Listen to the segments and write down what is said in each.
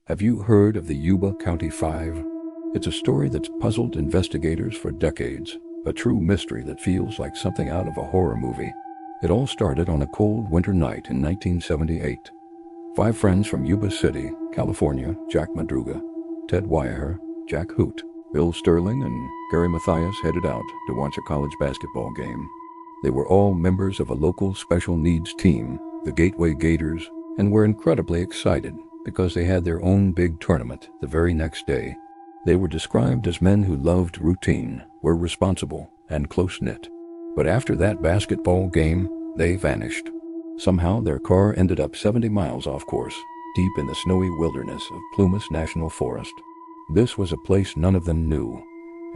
Have you heard of the Yuba County Five? It's a story that's puzzled investigators for decades, a true mystery that feels like something out of a horror movie. It all started on a cold winter night in 1978. Five friends from Yuba City, California, Jack Madruga, Ted Wyaher, Jack Hoot, Bill Sterling, and Gary Mathias headed out to watch a college basketball game. They were all members of a local special needs team, the Gateway Gators, and were incredibly excited because they had their own big tournament the very next day. They were described as men who loved routine, were responsible, and close-knit. But after that basketball game, they vanished. Somehow their car ended up 70 miles off course, deep in the snowy wilderness of Plumas National Forest. This was a place none of them knew,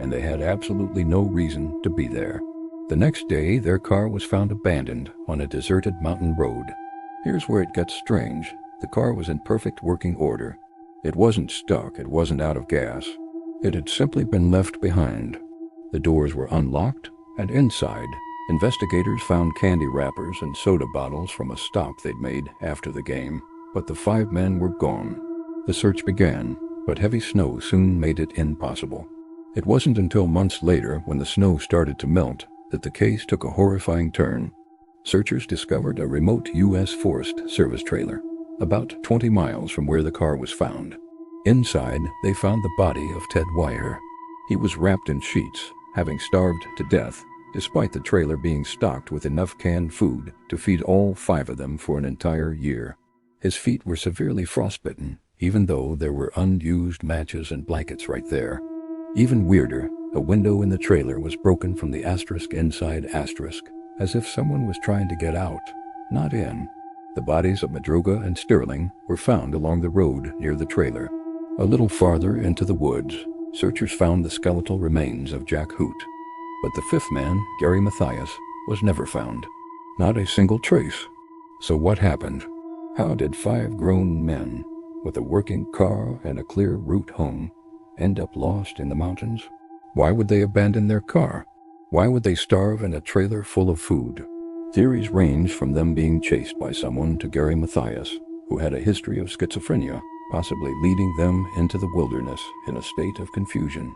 and they had absolutely no reason to be there. The next day, their car was found abandoned on a deserted mountain road. Here's where it gets strange. The car was in perfect working order. It wasn't stuck, it wasn't out of gas. It had simply been left behind. The doors were unlocked, and inside, investigators found candy wrappers and soda bottles from a stop they'd made after the game. But the five men were gone. The search began, but heavy snow soon made it impossible. It wasn't until months later, when the snow started to melt, that the case took a horrifying turn. Searchers discovered a remote U.S. Forest Service trailer, about 20 miles from where the car was found. Inside, they found the body of Ted Wyaher. He was wrapped in sheets, having starved to death, despite the trailer being stocked with enough canned food to feed all five of them for an entire year. His feet were severely frostbitten, even though there were unused matches and blankets right there. Even weirder, a window in the trailer was broken from the asterisk inside asterisk, as if someone was trying to get out, not in. The bodies of Madruga and Sterling were found along the road near the trailer. A little farther into the woods, searchers found the skeletal remains of Jack Hoot. But the fifth man, Gary Mathias, was never found. Not a single trace. So what happened? How did five grown men, with a working car and a clear route home, end up lost in the mountains? Why would they abandon their car? Why would they starve in a trailer full of food? Theories range from them being chased by someone to Gary Mathias, who had a history of schizophrenia, possibly leading them into the wilderness in a state of confusion.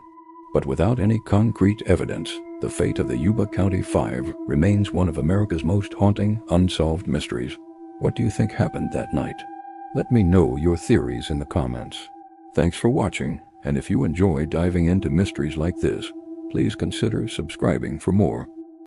But without any concrete evidence, the fate of the Yuba County Five remains one of America's most haunting, unsolved mysteries. What do you think happened that night? Let me know your theories in the comments. Thanks for watching, and if you enjoy diving into mysteries like this, please consider subscribing for more.